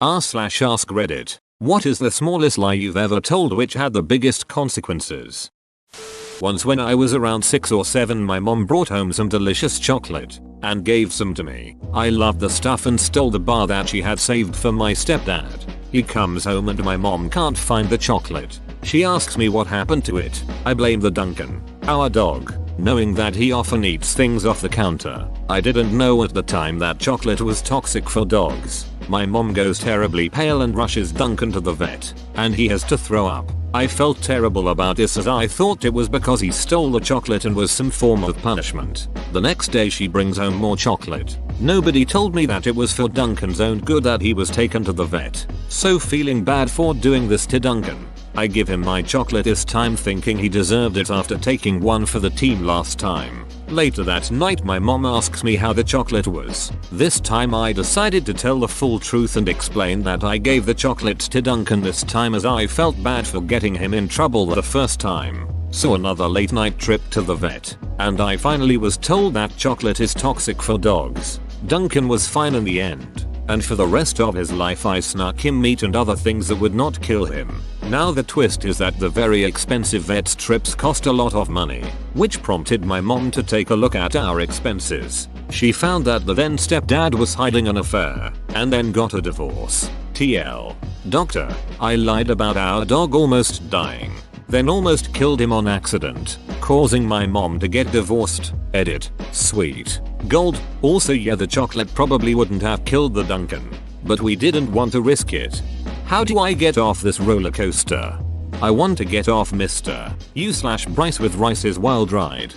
r/ask Reddit. What is the smallest lie you've ever told which had the biggest consequences? Once when I was around 6 or 7, my mom brought home some delicious chocolate and gave some to me. I loved the stuff and stole the bar that she had saved for my stepdad. He comes home and my mom can't find the chocolate. She asks me what happened to it. I blame the Duncan, our dog, knowing that he often eats things off the counter. I didn't know at the time that chocolate was toxic for dogs. My mom goes terribly pale and rushes Duncan to the vet, and he has to throw up. I felt terrible about this as I thought it was because he stole the chocolate and was some form of punishment. The next day she brings home more chocolate. Nobody told me that it was for Duncan's own good that he was taken to the vet. So feeling bad for doing this to Duncan, I give him my chocolate this time thinking he deserved it after taking one for the team last time. Later that night my mom asks me how the chocolate was. This time I decided to tell the full truth and explain that I gave the chocolate to Duncan this time as I felt bad for getting him in trouble the first time. So another late night trip to the vet, and I finally was told that chocolate is toxic for dogs. Duncan was fine in the end, and for the rest of his life I snuck him meat and other things that would not kill him. Now the twist is that the very expensive vet's trips cost a lot of money, which prompted my mom to take a look at our expenses. She found that the then stepdad was hiding an affair, and then got a divorce. TL. Doctor, I lied about our dog almost dying, then almost killed him on accident, causing my mom to get divorced. Edit. Sweet. Gold. Also yeah, the chocolate probably wouldn't have killed the Duncan, but we didn't want to risk it. How do I get off this roller coaster? I want to get off Mr. U/Bryce with Rice's Wild Ride.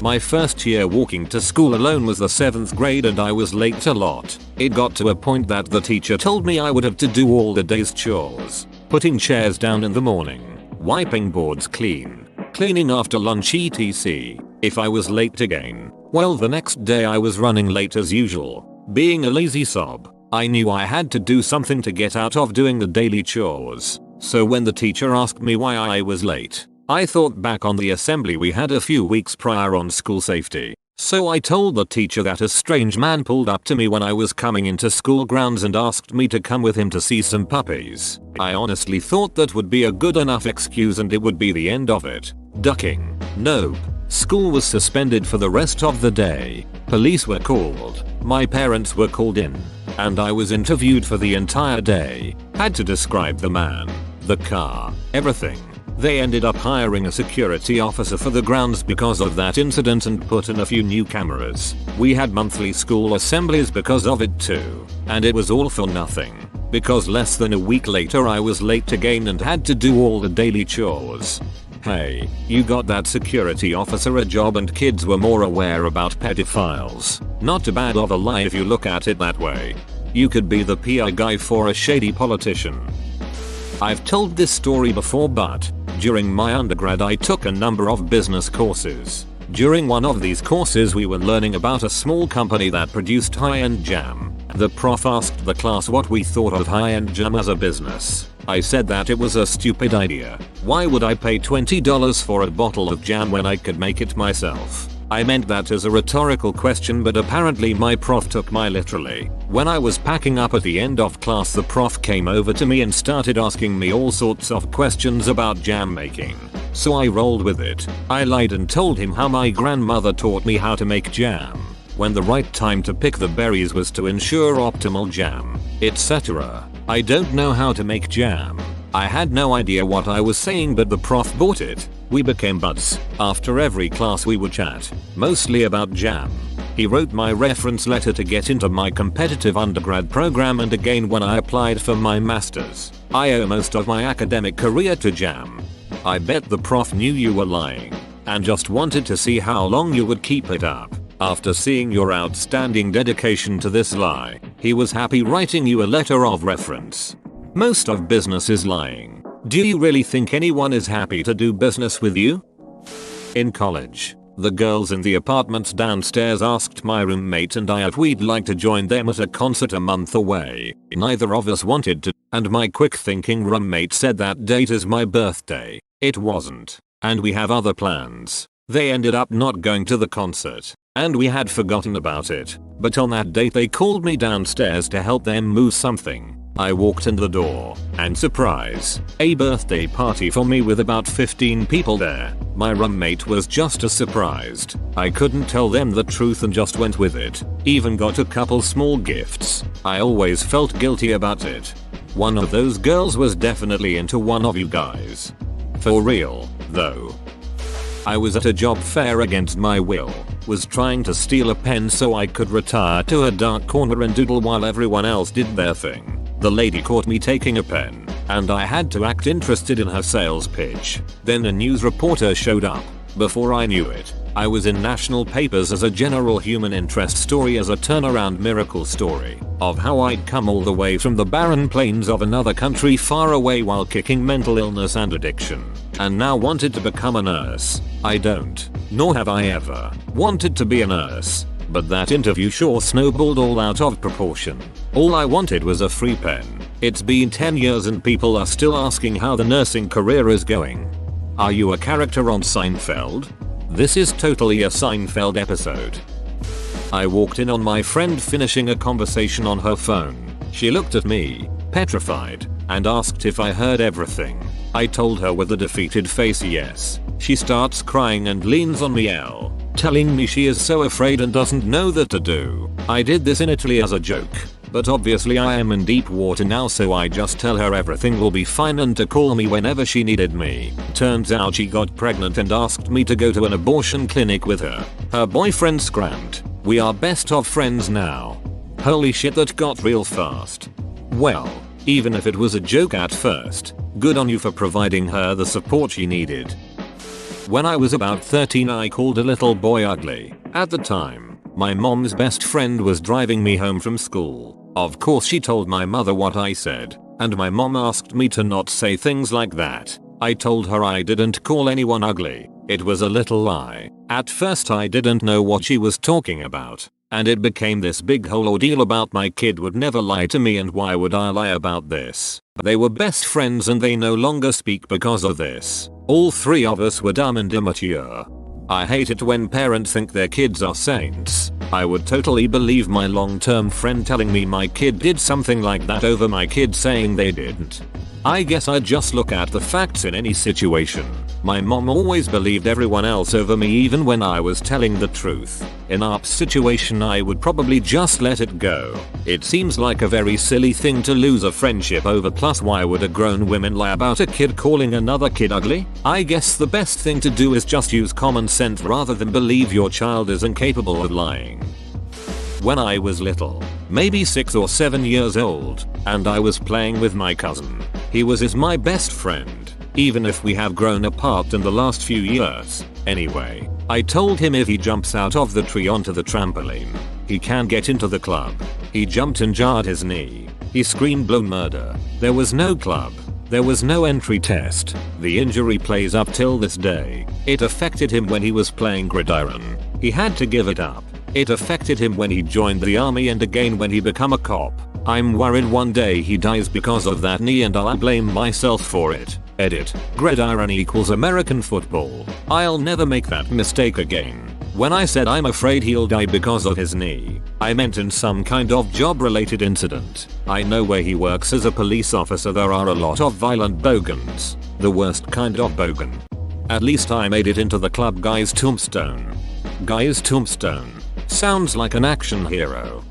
My first year walking to school alone was the 7th grade and I was late a lot. It got to a point that the teacher told me I would have to do all the day's chores. Putting chairs down in the morning, wiping boards clean, cleaning after lunch etc. If I was late again, well the next day I was running late as usual. Being a lazy sob, I knew I had to do something to get out of doing the daily chores. So when the teacher asked me why I was late, I thought back on the assembly we had a few weeks prior on school safety. So I told the teacher that a strange man pulled up to me when I was coming into school grounds and asked me to come with him to see some puppies. I honestly thought that would be a good enough excuse and it would be the end of it. Ducking. Nope. School was suspended for the rest of the day. Police were called. My parents were called in. And I was interviewed for the entire day. Had to describe the man, the car, everything. They ended up hiring a security officer for the grounds because of that incident and put in a few new cameras. We had monthly school assemblies because of it too. And it was all for nothing. Because less than a week later I was late again and had to do all the daily chores. Hey, you got that security officer a job and kids were more aware about pedophiles. Not too bad of a lie if you look at it that way. You could be the PR guy for a shady politician. I've told this story before but during my undergrad I took a number of business courses. During one of these courses we were learning about a small company that produced high-end jam. The prof asked the class what we thought of high-end jam as a business. I said that it was a stupid idea. Why would I pay $20 for a bottle of jam when I could make it myself? I meant that as a rhetorical question but apparently my prof took my literally. When I was packing up at the end of class the prof came over to me and started asking me all sorts of questions about jam making. So I rolled with it. I lied and told him how my grandmother taught me how to make jam, when the right time to pick the berries was to ensure optimal jam, etc. I don't know how to make jam. I had no idea what I was saying but the prof bought it. We became buds. After every class we would chat, mostly about jam. He wrote my reference letter to get into my competitive undergrad program and again when I applied for my masters. I owe most of my academic career to jam. I bet the prof knew you were lying and just wanted to see how long you would keep it up. After seeing your outstanding dedication to this lie, he was happy writing you a letter of reference. Most of business is lying. Do you really think anyone is happy to do business with you? In college, the girls in the apartments downstairs asked my roommate and I if we'd like to join them at a concert a month away. Neither of us wanted to, and my quick thinking roommate said that date is my birthday. It wasn't, and we have other plans. They ended up not going to the concert, and we had forgotten about it. But on that date they called me downstairs to help them move something. I walked in the door, and surprise, a birthday party for me with about 15 people there. My roommate was just as surprised. I couldn't tell them the truth and just went with it. Even got a couple small gifts. I always felt guilty about it. One of those girls was definitely into one of you guys. For real, though. I was at a job fair against my will, was trying to steal a pen so I could retire to a dark corner and doodle while everyone else did their thing. The lady caught me taking a pen, and I had to act interested in her sales pitch. Then a news reporter showed up. Before I knew it, I was in national papers as a general human interest story, as a turnaround miracle story of how I'd come all the way from the barren plains of another country far away while kicking mental illness and addiction, and now wanted to become a nurse. I don't, nor have I ever, wanted to be a nurse. But that interview sure snowballed all out of proportion. All I wanted was a free pen. It's been 10 years and people are still asking how the nursing career is going. Are you a character on Seinfeld? This is totally a Seinfeld episode. I walked in on my friend finishing a conversation on her phone. She looked at me, petrified, and asked if I heard everything. I told her with a defeated face yes. She starts crying and leans on me telling me she is so afraid and doesn't know what to do. I did this in Italy as a joke, but obviously I am in deep water now, so I just tell her everything will be fine and to call me whenever she needed me. Turns out she got pregnant and asked me to go to an abortion clinic with her. Her boyfriend scrammed. We are best of friends now. Holy shit, that got real fast. Well, even if it was a joke at first, good on you for providing her the support she needed. When I was about 13, I called a little boy ugly. At the time, my mom's best friend was driving me home from school. Of course she told my mother what I said, and my mom asked me to not say things like that. I told her I didn't call anyone ugly. It was a little lie. At first I didn't know what she was talking about, and it became this big whole ordeal about my kid would never lie to me and why would I lie about this. They were best friends and they no longer speak because of this. All three of us were dumb and immature. I hate it when parents think their kids are saints. I would totally believe my long-term friend telling me my kid did something like that over my kid saying they didn't. I guess I'd just look at the facts in any situation. My mom always believed everyone else over me even when I was telling the truth. In our situation I would probably just let it go. It seems like a very silly thing to lose a friendship over, plus why would a grown woman lie about a kid calling another kid ugly? I guess the best thing to do is just use common sense rather than believe your child is incapable of lying. When I was little, maybe 6 or 7 years old, and I was playing with my cousin. He was my best friend, even if we have grown apart in the last few years. Anyway, I told him if he jumps out of the tree onto the trampoline, he can get into the club. He jumped and jarred his knee. He screamed blow murder. There was no club. There was no entry test. The injury plays up till this day. It affected him when he was playing gridiron. He had to give it up. It affected him when he joined the army and again when he became a cop. I'm worried one day he dies because of that knee and I'll blame myself for it. Edit. Gridiron equals American football. I'll never make that mistake again. When I said I'm afraid he'll die because of his knee, I meant in some kind of job related incident. I know where he works as a police officer there are a lot of violent bogans. The worst kind of bogan. At least I made it into the club Guy's tombstone. Guy's tombstone. Sounds like an action hero.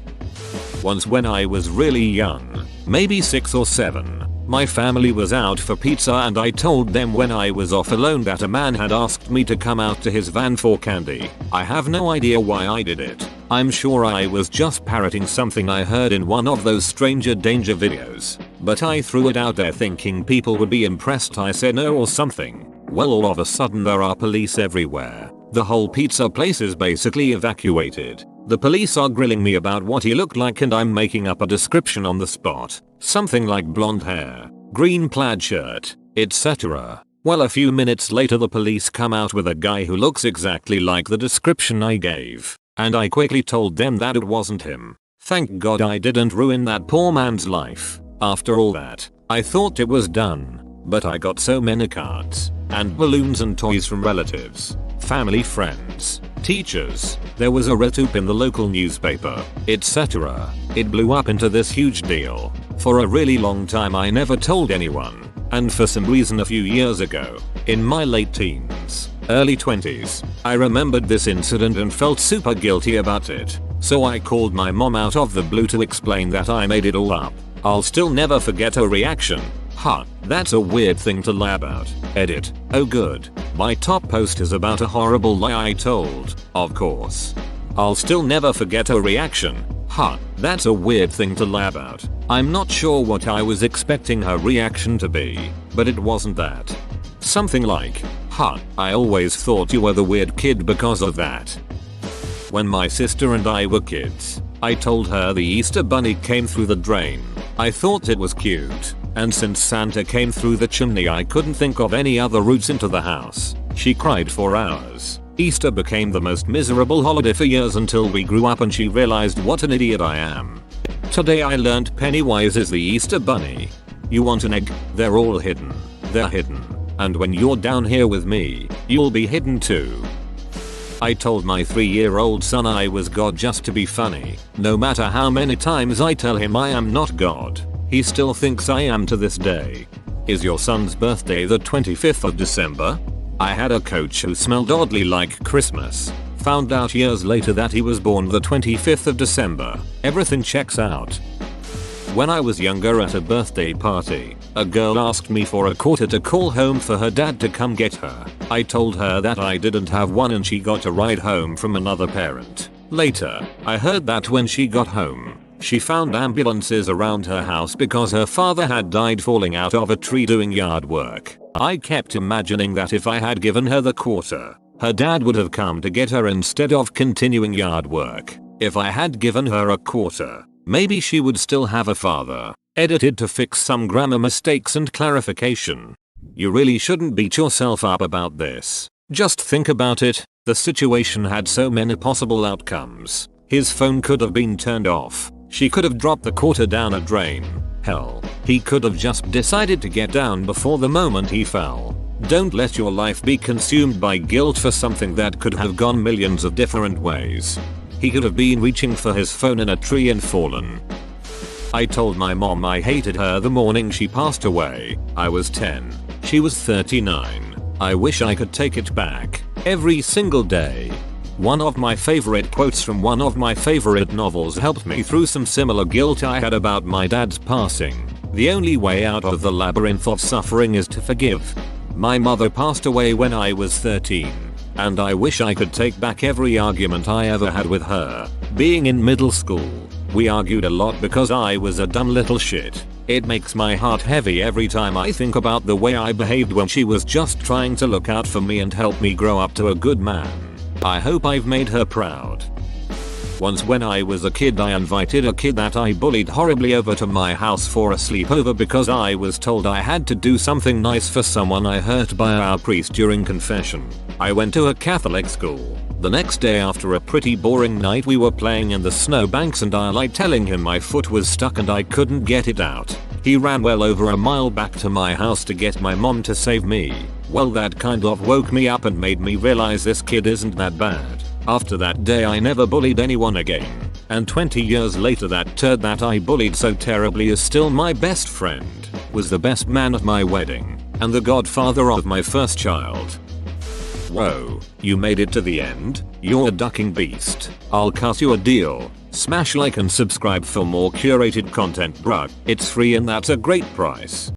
Once when I was really young, maybe 6 or 7, my family was out for pizza and I told them when I was off alone that a man had asked me to come out to his van for candy. I have no idea why I did it. I'm sure I was just parroting something I heard in one of those stranger danger videos, but I threw it out there thinking people would be impressed I said no or something. Well, all of a sudden there are police everywhere. The whole pizza place is basically evacuated. The police are grilling me about what he looked like and I'm making up a description on the spot. Something like blonde hair, green plaid shirt, etc. Well, a few minutes later the police come out with a guy who looks exactly like the description I gave, and I quickly told them that it wasn't him. Thank God I didn't ruin that poor man's life. After all that, I thought it was done, but I got so many cards and balloons and toys from relatives, family, friends, teachers, there was a RedTube in the local newspaper, etc. It blew up into this huge deal. For a really long time I never told anyone, and for some reason a few years ago, in my late teens, early 20s, I remembered this incident and felt super guilty about it. So I called my mom out of the blue to explain that I made it all up. I'll still never forget her reaction. Huh, that's a weird thing to lie about. Edit. Oh good. My top post is about a horrible lie I told, of course. I'll still never forget her reaction. Huh, that's a weird thing to lie about. I'm not sure what I was expecting her reaction to be, but it wasn't that. Something like, huh, I always thought you were the weird kid because of that. When my sister and I were kids, I told her the Easter bunny came through the drain. I thought it was cute, and since Santa came through the chimney I couldn't think of any other routes into the house. She cried for hours. Easter became the most miserable holiday for years until we grew up and she realized what an idiot I am. Today I learned Pennywise is the Easter bunny. You want an egg? They're all hidden. They're hidden. And when you're down here with me, you'll be hidden too. I told my 3-year-old son I was God just to be funny. No matter how many times I tell him I am not God, he still thinks I am to this day. Is your son's birthday the 25th of December? I had a coach who smelled oddly like Christmas. Found out years later that he was born the 25th of December. Everything checks out. When I was younger at a birthday party, a girl asked me for a quarter to call home for her dad to come get her. I told her that I didn't have one and she got a ride home from another parent. Later, I heard that when she got home, she found ambulances around her house because her father had died falling out of a tree doing yard work. I kept imagining that if I had given her the quarter, her dad would have come to get her instead of continuing yard work. If I had given her a quarter, maybe she would still have a father. Edited to fix some grammar mistakes and clarification. You really shouldn't beat yourself up about this. Just think about it. The situation had so many possible outcomes. His phone could have been turned off. She could have dropped the quarter down a drain. Hell, he could have just decided to get down before the moment he fell. Don't let your life be consumed by guilt for something that could have gone millions of different ways. He could have been reaching for his phone in a tree and fallen. I told my mom I hated her the morning she passed away. I was 10. She was 39. I wish I could take it back. Every single day. One of my favorite quotes from one of my favorite novels helped me through some similar guilt I had about my dad's passing. The only way out of the labyrinth of suffering is to forgive. My mother passed away when I was 13. And I wish I could take back every argument I ever had with her. Being in middle school, we argued a lot because I was a dumb little shit. It makes my heart heavy every time I think about the way I behaved when she was just trying to look out for me and help me grow up to a good man. I hope I've made her proud. Once when I was a kid I invited a kid that I bullied horribly over to my house for a sleepover because I was told I had to do something nice for someone I hurt by our priest during confession. I went to a Catholic school. The next day after a pretty boring night we were playing in the snowbanks and I lied telling him my foot was stuck and I couldn't get it out. He ran well over a mile back to my house to get my mom to save me. Well, that kind of woke me up and made me realize this kid isn't that bad. After that day I never bullied anyone again. And 20 years later that turd that I bullied so terribly is still my best friend, was the best man at my wedding, and the godfather of my first child. Whoa, you made it to the end? You're a ducking beast. I'll cut you a deal. Smash like and subscribe for more curated content, bruh. It's free and that's a great price.